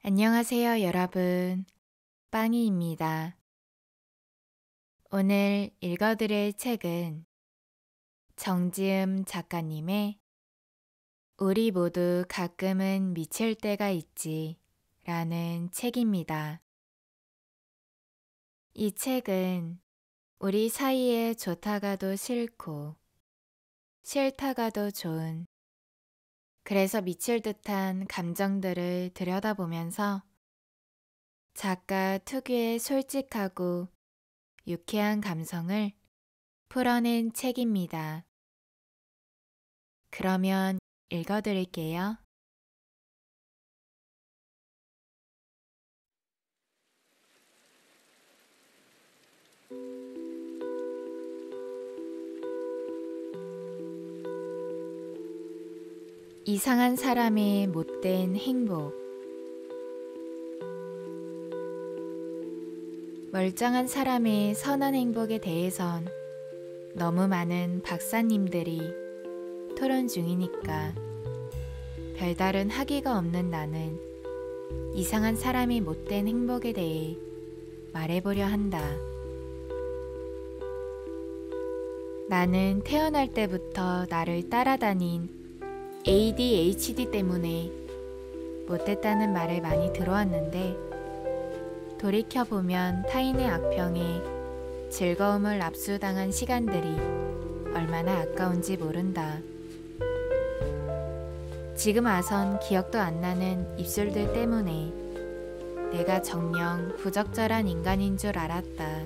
안녕하세요, 여러분. 빵이입니다. 오늘 읽어드릴 책은 정지음 작가님의 우리 모두 가끔은 미칠 때가 있지 라는 책입니다. 이 책은 우리 사이에 좋다가도 싫고 싫다가도 좋은 그래서 미칠 듯한 감정들을 들여다보면서 작가 특유의 솔직하고 유쾌한 감성을 풀어낸 책입니다. 그러면 읽어드릴게요. 이상한 사람의 못된 행복. 멀쩡한 사람의 선한 행복에 대해선 너무 많은 박사님들이 토론 중이니까 별다른 학위가 없는 나는 이상한 사람의 못된 행복에 대해 말해보려 한다. 나는 태어날 때부터 나를 따라다닌 ADHD 때문에 못됐다는 말을 많이 들어왔는데 돌이켜보면 타인의 악평에 즐거움을 압수당한 시간들이 얼마나 아까운지 모른다. 지금 와선 기억도 안 나는 입술들 때문에 내가 정녕 부적절한 인간인 줄 알았다.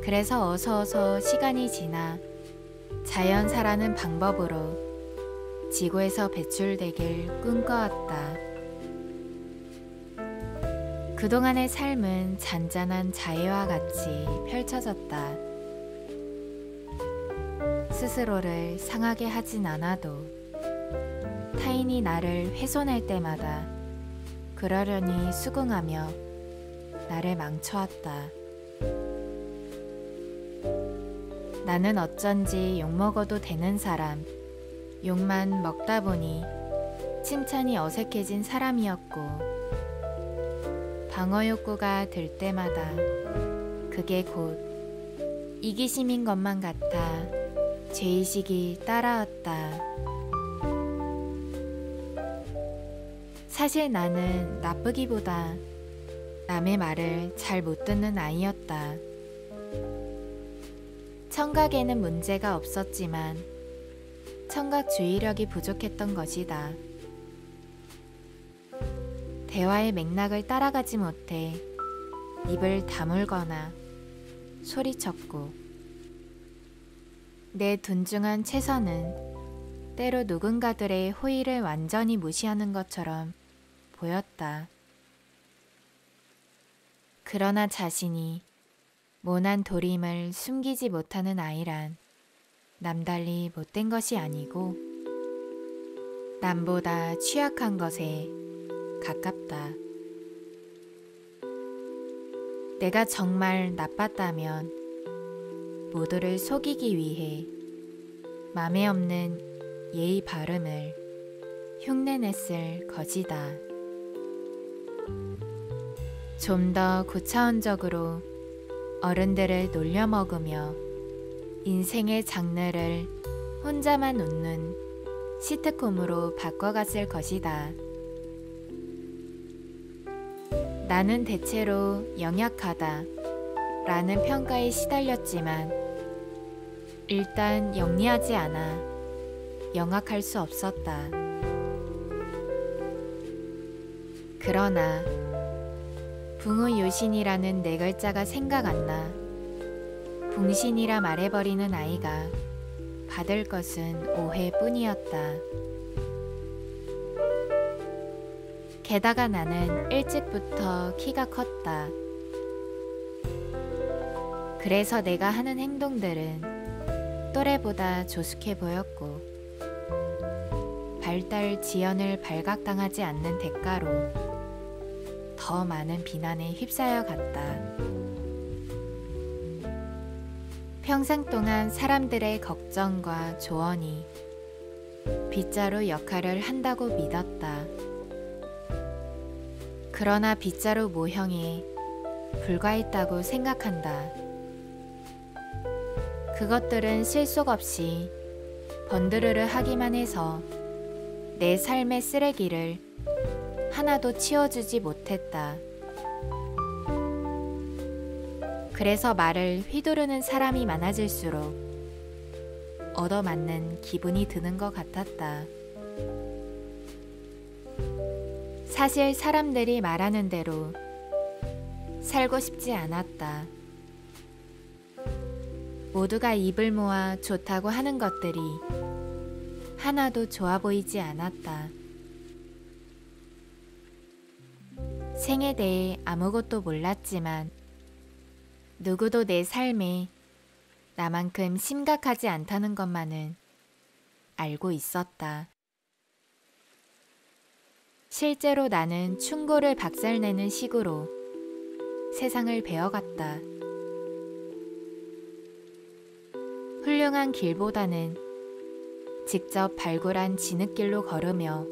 그래서 어서 시간이 지나 자연사라는 방법으로 지구에서 배출되길 꿈꿔왔다. 그동안의 삶은 잔잔한 자해와 같이 펼쳐졌다. 스스로를 상하게 하진 않아도 타인이 나를 훼손할 때마다 그러려니 수긍하며 나를 망쳐왔다. 나는 어쩐지 욕먹어도 되는 사람, 욕만 먹다 보니 칭찬이 어색해진 사람이었고 방어 욕구가 들 때마다 그게 곧 이기심인 것만 같아 죄의식이 따라왔다. 사실 나는 나쁘기보다 남의 말을 잘 못 듣는 아이였다. 청각에는 문제가 없었지만 청각 주의력이 부족했던 것이다. 대화의 맥락을 따라가지 못해 입을 다물거나 소리쳤고 내 둔중한 최선은 때로 누군가들의 호의를 완전히 무시하는 것처럼 보였다. 그러나 자신이 모난 도림을 숨기지 못하는 아이란 남달리 못된 것이 아니고 남보다 취약한 것에 가깝다. 내가 정말 나빴다면 모두를 속이기 위해 맘에 없는 예의 바름을 흉내냈을 것이다. 좀 더 고차원적으로 어른들을 놀려먹으며 인생의 장르를 혼자만 웃는 시트콤으로 바꿔갔을 것이다. 나는 대체로 영약하다 라는 평가에 시달렸지만 일단 영리하지 않아 영악할 수 없었다. 그러나 붕의요신이라는 네 글자가 생각 안 나 붕신이라 말해버리는 아이가 받을 것은 오해뿐이었다. 게다가 나는 일찍부터 키가 컸다. 그래서 내가 하는 행동들은 또래보다 조숙해 보였고 발달 지연을 발각당하지 않는 대가로 더 많은 비난에 휩싸여 갔다. 평생 동안 사람들의 걱정과 조언이 빗자루 역할을 한다고 믿었다. 그러나 빗자루 모형에 불과했다고 생각한다. 그것들은 실속 없이 번드르르 하기만 해서 내 삶의 쓰레기를 하나도 치워주지 못했다. 그래서 말을 휘두르는 사람이 많아질수록 얻어맞는 기분이 드는 것 같았다. 사실 사람들이 말하는 대로 살고 싶지 않았다. 모두가 입을 모아 좋다고 하는 것들이 하나도 좋아 보이지 않았다. 생에 대해 아무것도 몰랐지만 누구도 내 삶에 나만큼 심각하지 않다는 것만은 알고 있었다. 실제로 나는 충고를 박살내는 식으로 세상을 배워갔다. 훌륭한 길보다는 직접 발굴한 진흙길로 걸으며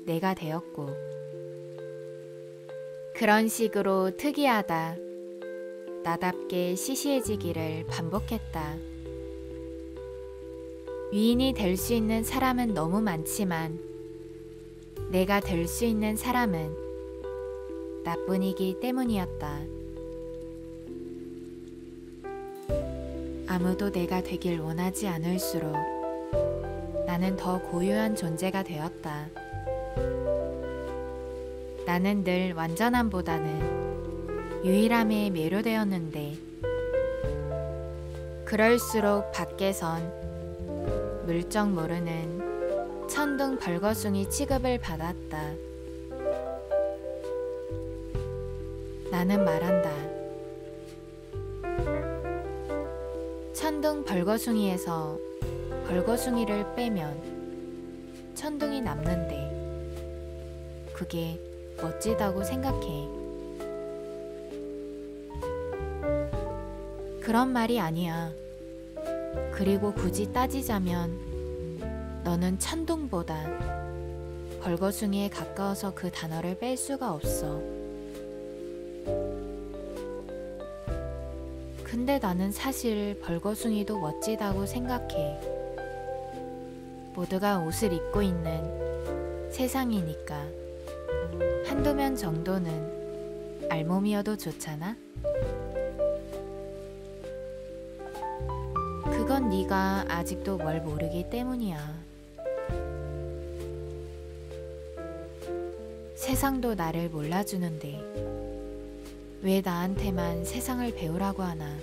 내가 되었고, 그런 식으로 특이하다, 나답게 시시해지기를 반복했다. 위인이 될 수 있는 사람은 너무 많지만 내가 될 수 있는 사람은 나뿐이기 때문이었다. 아무도 내가 되길 원하지 않을수록 나는 더 고유한 존재가 되었다. 나는 늘 완전함보다는 유일함에 매료되었는데, 그럴수록 밖에선 물정 모르는 천둥 벌거숭이 취급을 받았다. 나는 말한다. 천둥 벌거숭이에서 벌거숭이를 빼면 천둥이 남는데 그게 멋지다고 생각해. 그런 말이 아니야. 그리고 굳이 따지자면 너는 천둥보다 벌거숭이에 가까워서 그 단어를 뺄 수가 없어. 근데 나는 사실 벌거숭이도 멋지다고 생각해. 모두가 옷을 입고 있는 세상이니까 한두 면 정도는 알몸이어도 좋잖아? 그건 네가 아직도 뭘 모르기 때문이야. 세상도 나를 몰라주는데 왜 나한테만 세상을 배우라고 하나?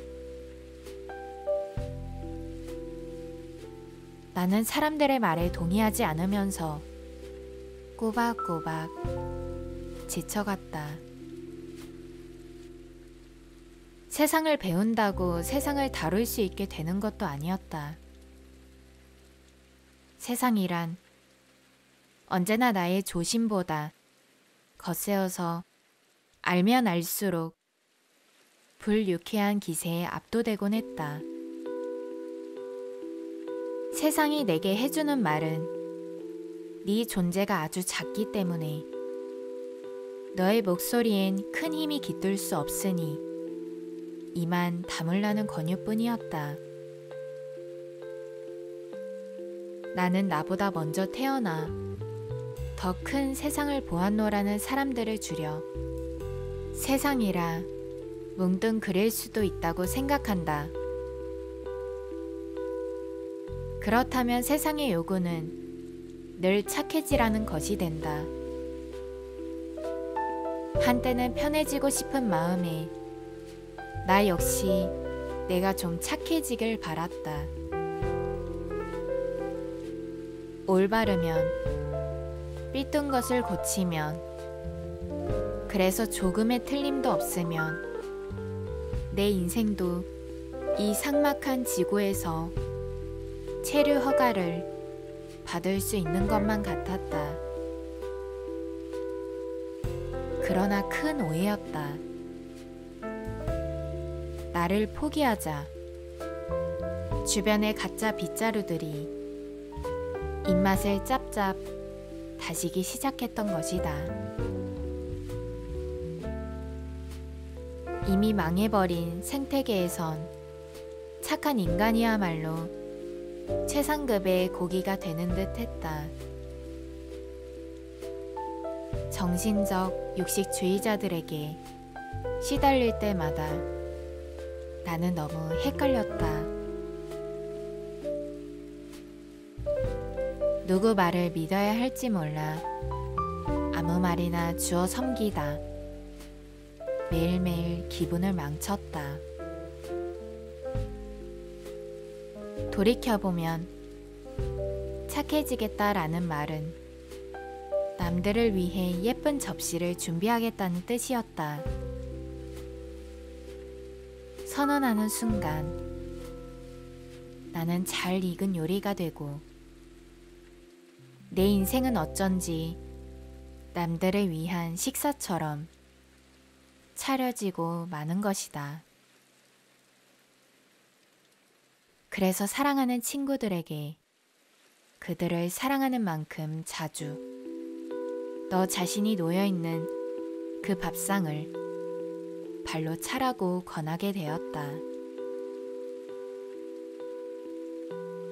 나는 사람들의 말에 동의하지 않으면서 꼬박꼬박 지쳐갔다. 세상을 배운다고 세상을 다룰 수 있게 되는 것도 아니었다. 세상이란 언제나 나의 조심보다 거세어서 알면 알수록 불유쾌한 기세에 압도되곤 했다. 세상이 내게 해주는 말은 네 존재가 아주 작기 때문에 너의 목소리엔 큰 힘이 깃들 수 없으니 이만 다물라는 권유뿐이었다. 나는 나보다 먼저 태어나 더 큰 세상을 보았노라는 사람들을 줄여 세상이라 뭉뚱그릴 수도 있다고 생각한다. 그렇다면 세상의 요구는 늘 착해지라는 것이 된다. 한때는 편해지고 싶은 마음에 나 역시 내가 좀 착해지길 바랐다. 올바르면 삐뚤 것을 고치면, 그래서 조금의 틀림도 없으면 내 인생도 이 삭막한 지구에서 체류 허가를 받을 수 있는 것만 같았다. 그러나 큰 오해였다. 나를 포기하자 주변의 가짜 빗자루들이 입맛을 짭짭 다시기 시작했던 것이다. 이미 망해버린 생태계에선 착한 인간이야말로 최상급의 고기가 되는 듯 했다. 정신적 육식주의자들에게 시달릴 때마다 나는 너무 헷갈렸다. 누구 말을 믿어야 할지 몰라 아무 말이나 주워 섬기다 매일매일 기분을 망쳤다. 돌이켜보면 착해지겠다라는 말은 남들을 위해 예쁜 접시를 준비하겠다는 뜻이었다. 선언하는 순간 나는 잘 익은 요리가 되고 내 인생은 어쩐지 남들을 위한 식사처럼 차려지고 마는 것이다. 그래서 사랑하는 친구들에게 그들을 사랑하는 만큼 자주 너 자신이 놓여있는 그 밥상을 발로 차라고 권하게 되었다.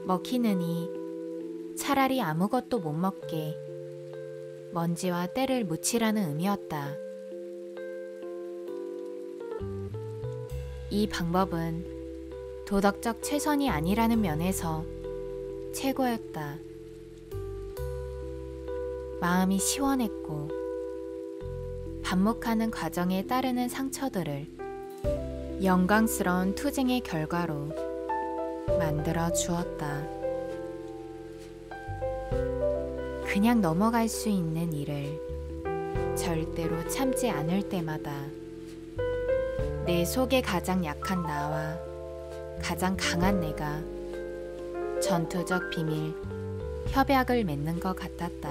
먹히느니 차라리 아무것도 못 먹게 먼지와 때를 묻히라는 의미였다. 이 방법은 도덕적 최선이 아니라는 면에서 최고였다. 마음이 시원했고 반복하는 과정에 따르는 상처들을 영광스러운 투쟁의 결과로 만들어 주었다. 그냥 넘어갈 수 있는 일을 절대로 참지 않을 때마다 내 속에 가장 약한 나와 가장 강한 내가 전투적 비밀, 협약을 맺는 것 같았다.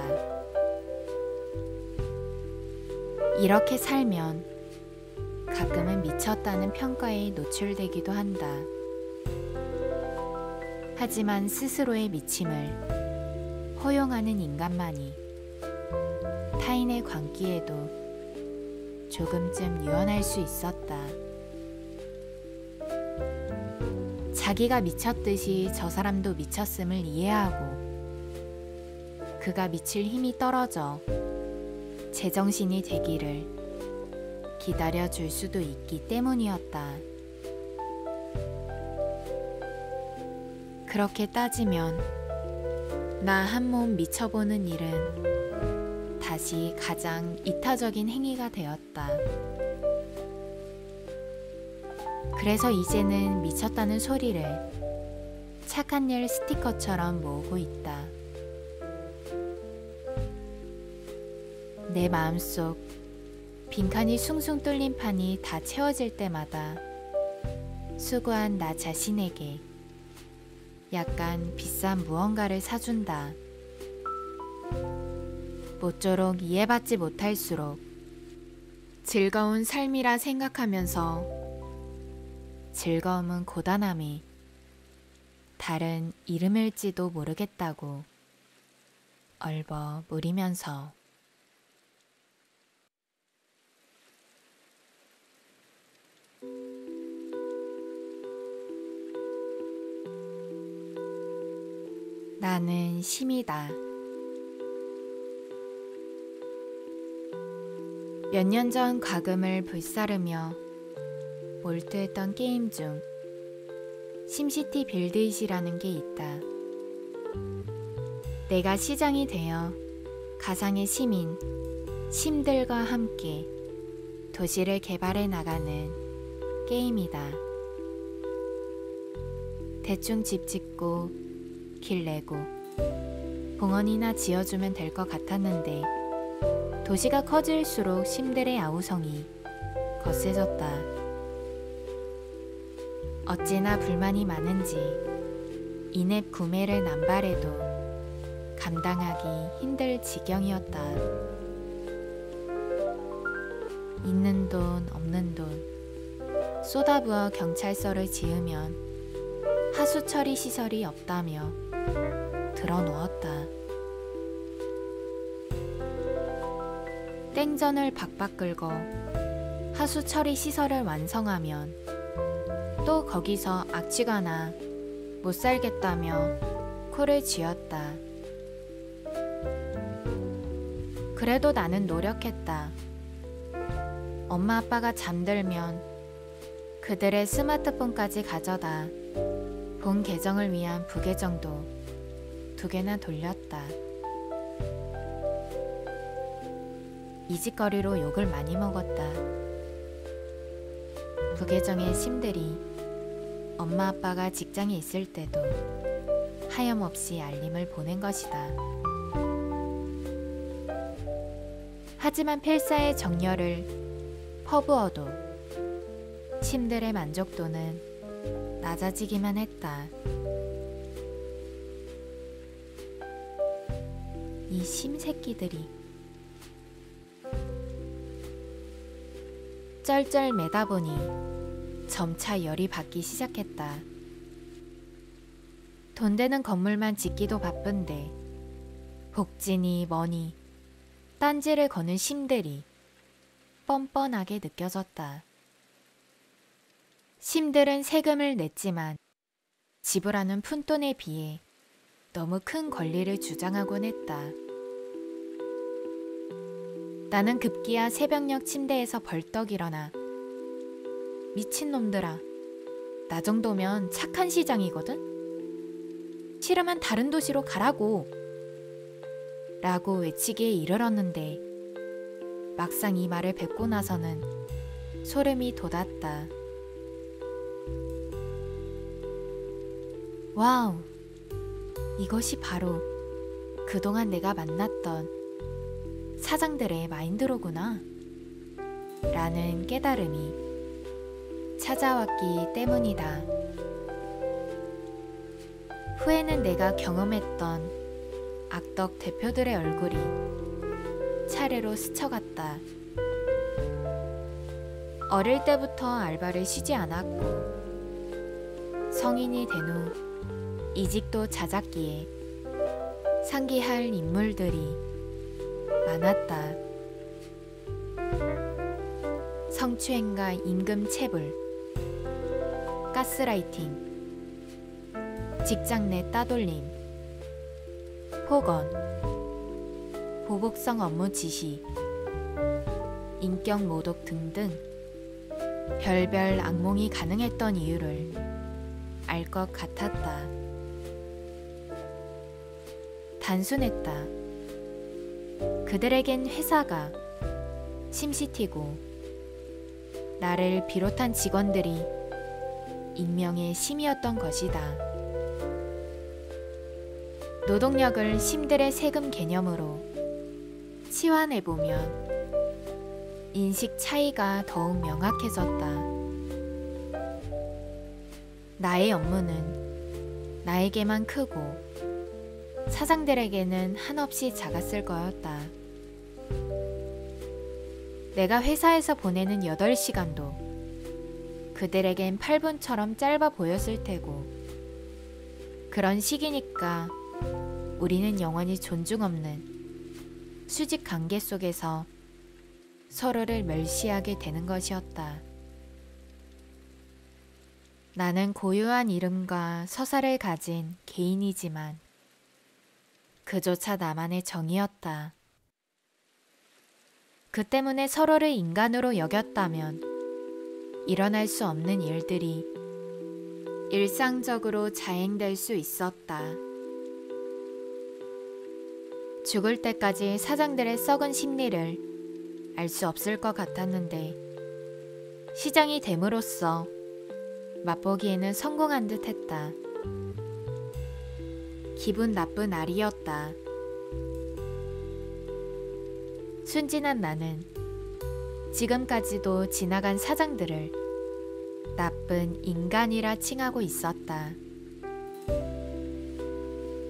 이렇게 살면 가끔은 미쳤다는 평가에 노출되기도 한다. 하지만 스스로의 미침을 허용하는 인간만이 타인의 광기에도 조금쯤 유연할 수 있었다. 자기가 미쳤듯이 저 사람도 미쳤음을 이해하고 그가 미칠 힘이 떨어져 제정신이 되기를 기다려줄 수도 있기 때문이었다. 그렇게 따지면 나 한 몸 미쳐보는 일은 다시 가장 이타적인 행위가 되었다. 그래서 이제는 미쳤다는 소리를 착한 일 스티커처럼 모으고 있다. 내 마음속 빈칸이 숭숭 뚫린 판이 다 채워질 때마다 수고한 나 자신에게 약간 비싼 무언가를 사준다. 모쪼록 이해받지 못할수록 즐거운 삶이라 생각하면서 즐거움은 고단함이 다른 이름일지도 모르겠다고 얼버무리면서 나는 심이다. 몇 년 전 과금을 불사르며 몰두했던 게임 중 심시티 빌드잇이라는 게 있다. 내가 시장이 되어 가상의 시민, 심들과 함께 도시를 개발해 나가는 게임이다. 대충 집 짓고 길 내고 공원이나 지어주면 될 것 같았는데 도시가 커질수록 심들의 아우성이 거세졌다. 어찌나 불만이 많은지 인앱 구매를 남발해도 감당하기 힘들 지경이었다. 있는 돈 없는 돈 쏟아부어 경찰서를 지으면 하수 처리 시설이 없다며 들어놓았다. 땡전을 박박 긁어 하수 처리 시설을 완성하면 또 거기서 악취가 못 살겠다며 코를 쥐었다. 그래도 나는 노력했다. 엄마 아빠가 잠들면 그들의 스마트폰까지 가져다 본 계정을 위한 부계정도 2개나 돌렸다. 이짓거리로 욕을 많이 먹었다. 부계정의 심들이 엄마 아빠가 직장에 있을 때도 하염없이 알림을 보낸 것이다. 하지만 필사의 정열을 퍼부어도 심들의 만족도는 낮아지기만 했다. 이 심새끼들이 쩔쩔 매다 보니 점차 열이 받기 시작했다. 돈 되는 건물만 짓기도 바쁜데 복지니 뭐니 딴지를 거는 심들이 뻔뻔하게 느껴졌다. 심들은 세금을 냈지만 지불하는 푼돈에 비해 너무 큰 권리를 주장하곤 했다. 나는 급기야 새벽녘 침대에서 벌떡 일어나 미친놈들아, 나 정도면 착한 시장이거든? 싫으면 다른 도시로 가라고! 라고 외치기에 이르렀는데 막상 이 말을 뱉고 나서는 소름이 돋았다. 와우! 이것이 바로 그동안 내가 만났던 사장들의 마인드로구나 라는 깨달음이 찾아왔기 때문이다. 후에는 내가 경험했던 악덕 대표들의 얼굴이 차례로 스쳐갔다. 어릴 때부터 알바를 쉬지 않았고 성인이 된 후 이직도 잦았기에 상기할 인물들이 많았다. 성추행과 임금 체불, 가스라이팅, 직장 내 따돌림, 폭언, 보복성 업무 지시, 인격 모독 등등 별별 악몽이 가능했던 이유를 알 것 같았다. 단순했다. 그들에겐 회사가 심시티고 나를 비롯한 직원들이 익명의 심이었던 것이다. 노동력을 심들의 세금 개념으로 치환해보면 인식 차이가 더욱 명확해졌다. 나의 업무는 나에게만 크고 사장들에게는 한없이 작았을 거였다. 내가 회사에서 보내는 8시간도 그들에겐 8분처럼 짧아 보였을 테고, 그런 시기니까 우리는 영원히 존중 없는 수직 관계 속에서 서로를 멸시하게 되는 것이었다. 나는 고유한 이름과 서사를 가진 개인이지만 그조차 나만의 정이었다. 그 때문에 서로를 인간으로 여겼다면 일어날 수 없는 일들이 일상적으로 자행될 수 있었다. 죽을 때까지 사장들의 썩은 심리를 알 수 없을 것 같았는데 시장이 됨으로써 맛보기에는 성공한 듯 했다. 기분 나쁜 날이었다. 순진한 나는 지금까지도 지나간 사장들을 나쁜 인간이라 칭하고 있었다.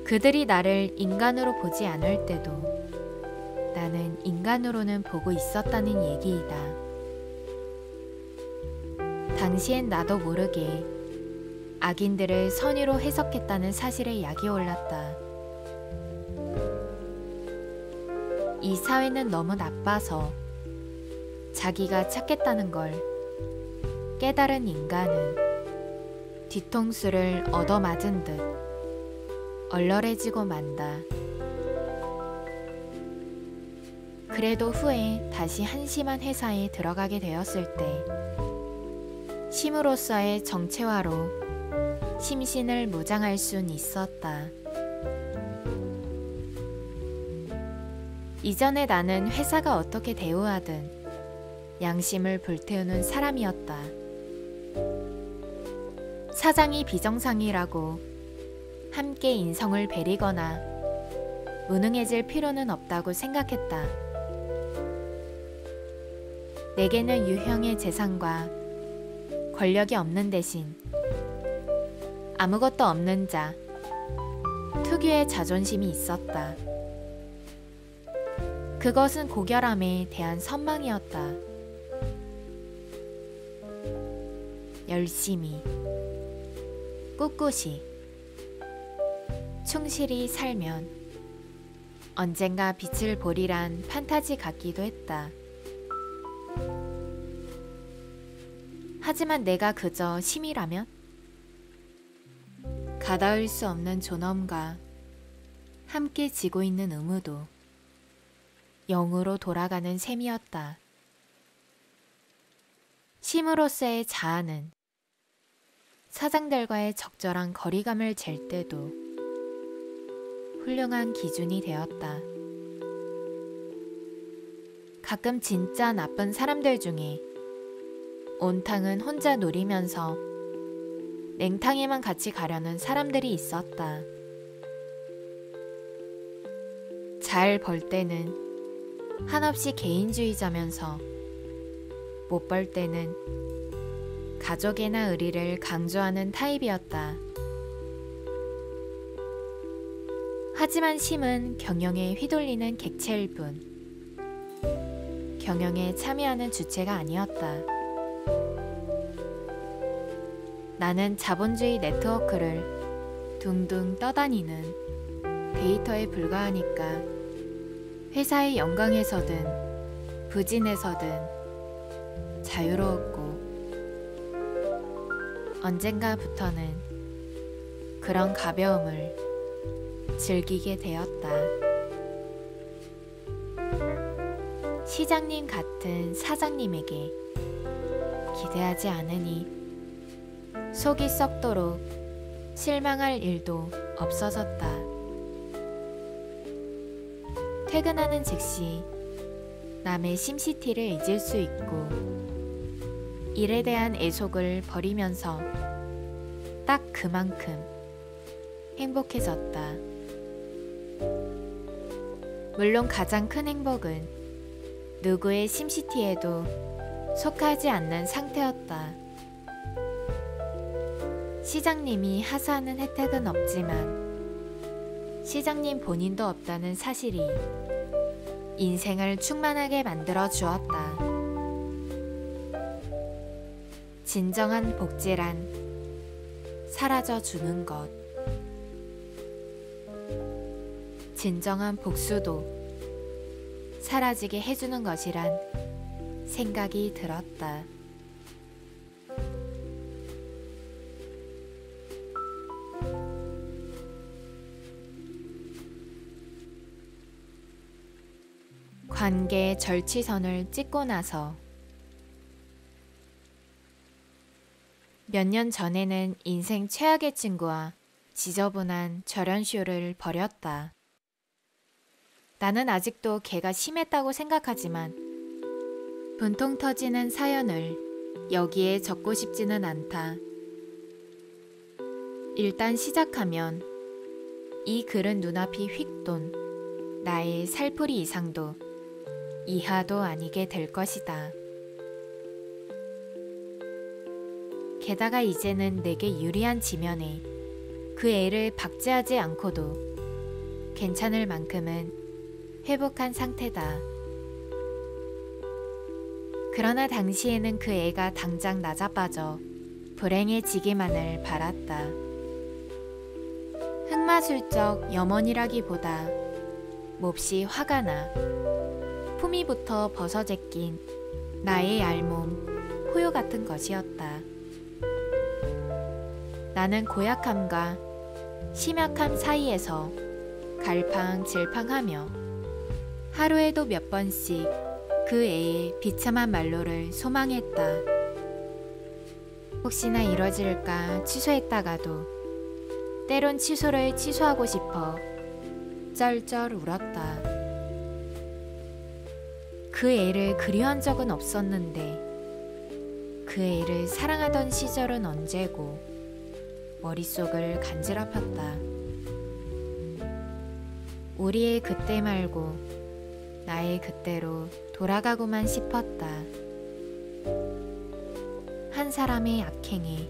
그들이 나를 인간으로 보지 않을 때도 나는 인간으로는 보고 있었다는 얘기이다. 당시엔 나도 모르게 악인들을 선의로 해석했다는 사실에 약이 올랐다. 이 사회는 너무 나빠서 자기가 찾겠다는 걸 깨달은 인간은 뒤통수를 얻어맞은 듯 얼얼해지고 만다. 그래도 후에 다시 한심한 회사에 들어가게 되었을 때 심으로서의 정체화로 심신을 무장할 순 있었다. 이전에 나는 회사가 어떻게 대우하든 양심을 불태우는 사람이었다. 사장이 비정상이라고 함께 인성을 베리거나 무능해질 필요는 없다고 생각했다. 내게는 유형의 재산과 권력이 없는 대신 아무것도 없는 자, 특유의 자존심이 있었다. 그것은 고결함에 대한 선망이었다. 열심히, 꿋꿋이, 충실히 살면 언젠가 빛을 보리란 판타지 같기도 했다. 하지만 내가 그저 심이라면? 가다울 수 없는 존엄과 함께 지고 있는 의무도 영으로 돌아가는 셈이었다. 심으로서의 자아는 사장들과의 적절한 거리감을 잴 때도 훌륭한 기준이 되었다. 가끔 진짜 나쁜 사람들 중에 온탕은 혼자 누리면서 냉탕에만 같이 가려는 사람들이 있었다. 잘 벌 때는 한없이 개인주의자면서 못 벌 때는 가족애나 의리를 강조하는 타입이었다. 하지만 심은 경영에 휘둘리는 객체일 뿐 경영에 참여하는 주체가 아니었다. 나는 자본주의 네트워크를 둥둥 떠다니는 데이터에 불과하니까 회사의 영광에서든 부진에서든 자유로웠고 언젠가부터는 그런 가벼움을 즐기게 되었다. 시장님 같은 사장님에게 기대하지 않으니 속이 썩도록 실망할 일도 없어졌다. 퇴근하는 즉시 남의 심시티를 잊을 수 있고 일에 대한 애속을 버리면서 딱 그만큼 행복해졌다. 물론 가장 큰 행복은 누구의 심시티에도 속하지 않는 상태였다. 시장님이 하사하는 혜택은 없지만 시장님 본인도 없다는 사실이 인생을 충만하게 만들어 주었다. 진정한 복지란 사라져 주는 것. 진정한 복수도 사라지게 해주는 것이란 생각이 들었다. 관계의 절취선을 찍고 나서 몇 년 전에는 인생 최악의 친구와 지저분한 절연쇼를 벌였다. 나는 아직도 걔가 심했다고 생각하지만 분통 터지는 사연을 여기에 적고 싶지는 않다. 일단 시작하면 이 글은 눈앞이 휙 돈 나의 살풀이 이상도 이하도 아니게 될 것이다. 게다가 이제는 내게 유리한 지면에 그 애를 박제하지 않고도 괜찮을 만큼은 회복한 상태다. 그러나 당시에는 그 애가 당장 나자빠져 불행해지기만을 바랐다. 흑마술적 염원이라기보다 몹시 화가 나 품위부터 벗어제낀 나의 알몸, 포효 같은 것이었다. 나는 고약함과 심약함 사이에서 갈팡질팡하며 하루에도 몇 번씩 그 애의 비참한 말로를 소망했다. 혹시나 이뤄질까 취소했다가도 때론 취소를 취소하고 싶어 쩔쩔 울었다. 그 애를 그리워한 적은 없었는데 그 애를 사랑하던 시절은 언제고 머릿속을 간지럽혔다. 우리의 그때 말고 나의 그때로 돌아가고만 싶었다. 한 사람의 악행에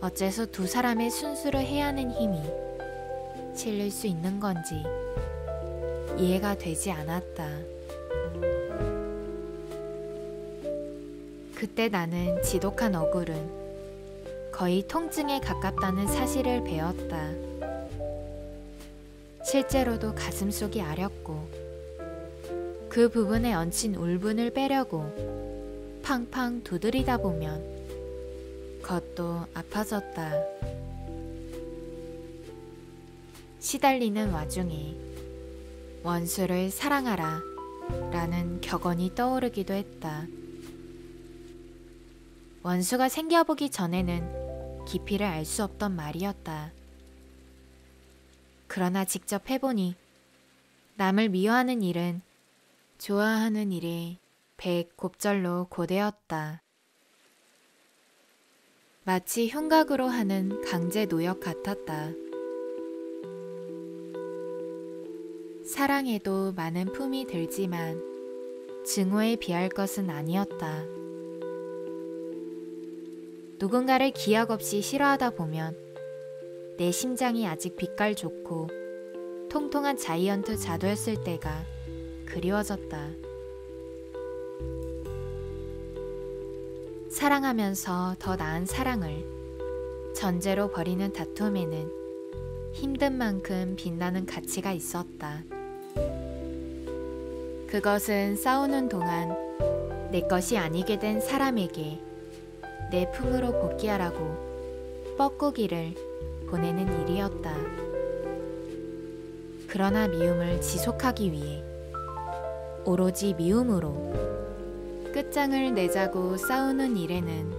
어째서 두 사람의 순수를 해야 하는 힘이 실릴 수 있는 건지 이해가 되지 않았다. 그때 나는 지독한 억울은 거의 통증에 가깝다는 사실을 배웠다. 실제로도 가슴속이 아렸고 그 부분에 얹힌 울분을 빼려고 팡팡 두드리다 보면 겉도 아파졌다. 시달리는 와중에 원수를 사랑하라 라는 격언이 떠오르기도 했다. 원수가 생겨보기 전에는 깊이를 알 수 없던 말이었다. 그러나 직접 해보니 남을 미워하는 일은 좋아하는 일에 백곱절로 고되었다. 마치 흉각으로 하는 강제 노역 같았다. 사랑에도 많은 품이 들지만 증오에 비할 것은 아니었다. 누군가를 기약 없이 싫어하다 보면 내 심장이 아직 빛깔 좋고 통통한 자이언트 자도였을 때가 그리워졌다. 사랑하면서 더 나은 사랑을 전제로 벌이는 다툼에는 힘든 만큼 빛나는 가치가 있었다. 그것은 싸우는 동안 내 것이 아니게 된 사람에게 내 품으로 복귀하라고 뻐꾸기를 보내는 일이었다. 그러나 미움을 지속하기 위해 오로지 미움으로 끝장을 내자고 싸우는 일에는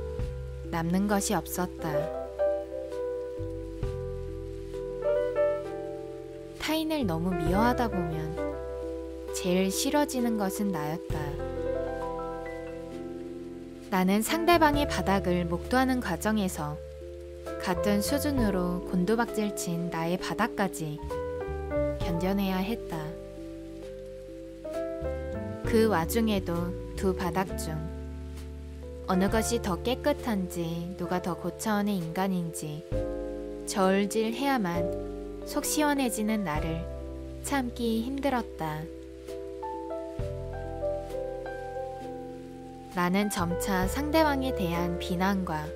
남는 것이 없었다. 타인을 너무 미워하다 보면 제일 싫어지는 것은 나였다. 나는 상대방의 바닥을 목도하는 과정에서 같은 수준으로 곤두박질친 나의 바닥까지 견뎌내야 했다. 그 와중에도 두 바닥 중 어느 것이 더 깨끗한지 누가 더 고차원의 인간인지 저울질해야만 속 시원해지는 나를 참기 힘들었다. 나는 점차 상대방에 대한 비난과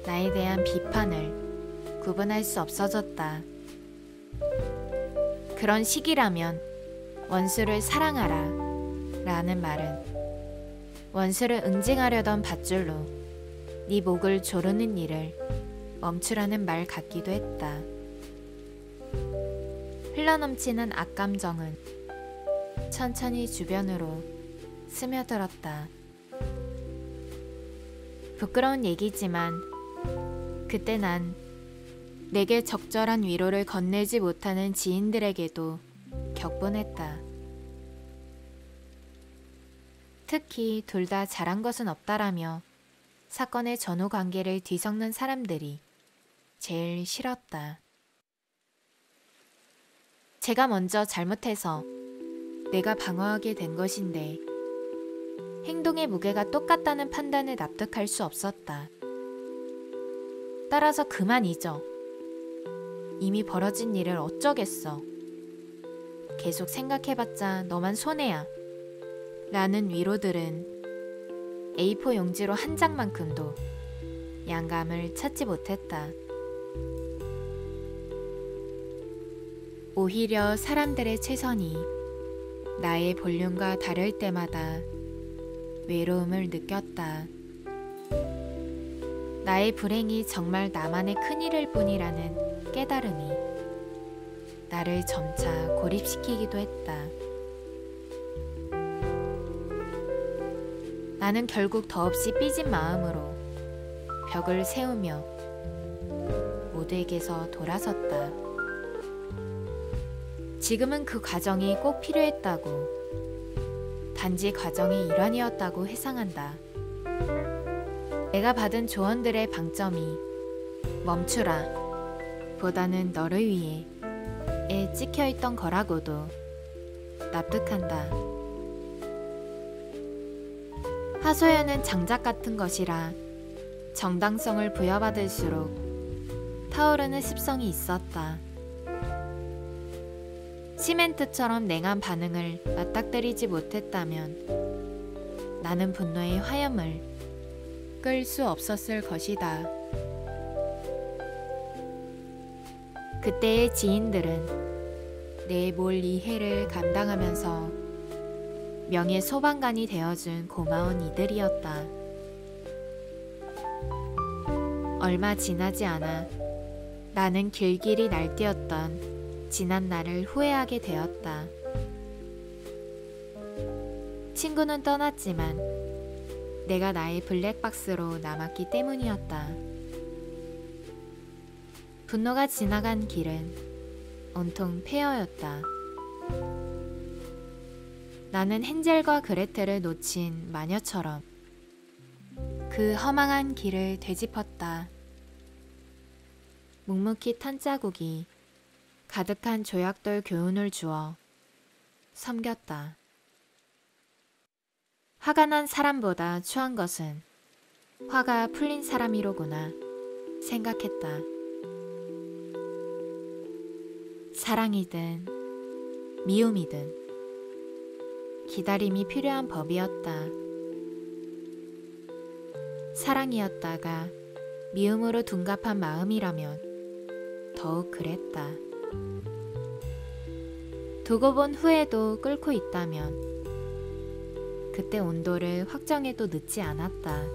나에 대한 비판을 구분할 수 없어졌다. 그런 시기라면 원수를 사랑하라 라는 말은 원수를 응징하려던 밧줄로 네 목을 조르는 일을 멈추라는 말 같기도 했다. 흘러넘치는 악감정은 천천히 주변으로 스며들었다. 부끄러운 얘기지만 그때 난 내게 적절한 위로를 건네지 못하는 지인들에게도 격분했다. 특히 둘 다 잘한 것은 없다라며 사건의 전후 관계를 뒤섞는 사람들이 제일 싫었다. 제가 먼저 잘못해서 내가 방어하게 된 것인데 행동의 무게가 똑같다는 판단을 납득할 수 없었다. 따라서 그만 잊어. 이미 벌어진 일을 어쩌겠어. 계속 생각해봤자 너만 손해야. 라는 위로들은 A4 용지로 한 장만큼도 양감을 찾지 못했다. 오히려 사람들의 최선이 나의 볼륨과 다를 때마다 외로움을 느꼈다. 나의 불행이 정말 나만의 큰일일 뿐이라는 깨달음이 나를 점차 고립시키기도 했다. 나는 결국 더없이 삐진 마음으로 벽을 세우며 모두에게서 돌아섰다. 지금은 그 과정이 꼭 필요했다고, 단지 과정의 일환이었다고 회상한다. 내가 받은 조언들의 방점이 멈추라 보다는 너를 위해 에 찍혀있던 거라고도 납득한다. 하소연은 장작 같은 것이라 정당성을 부여받을수록 타오르는 습성이 있었다. 시멘트처럼 냉한 반응을 맞닥뜨리지 못했다면 나는 분노의 화염을 끌 수 없었을 것이다. 그때의 지인들은 내 몰 이해를 감당하면서 명예 소방관이 되어준 고마운 이들이었다. 얼마 지나지 않아 나는 길길이 날뛰었던 지난 날을 후회하게 되었다. 친구는 떠났지만 내가 나의 블랙박스로 남았기 때문이었다. 분노가 지나간 길은 온통 폐허였다. 나는 헨젤과 그레텔을 놓친 마녀처럼 그 허망한 길을 되짚었다. 묵묵히 탄 자국이 가득한 조약돌 교훈을 주어 섬겼다. 화가 난 사람보다 추한 것은 화가 풀린 사람이로구나 생각했다. 사랑이든 미움이든 기다림이 필요한 법이었다. 사랑이었다가 미움으로 둔갑한 마음이라면 더욱 그랬다. 두고 본 후에도 끓고 있다면 그때 온도를 확정해도 늦지 않았다.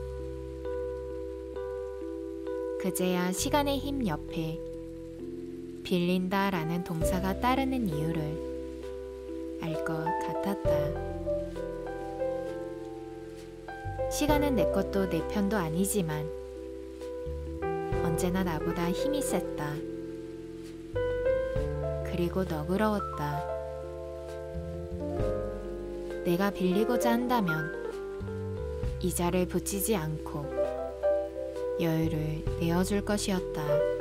그제야 시간의 힘 옆에 빌린다 라는 동사가 따르는 이유를 알 것 같았다. 시간은 내 것도 내 편도 아니지만 언제나 나보다 힘이 셌다. 그리고 너그러웠다. 내가 빌리고자 한다면 이자를 붙이지 않고 여유를 내어줄 것이었다.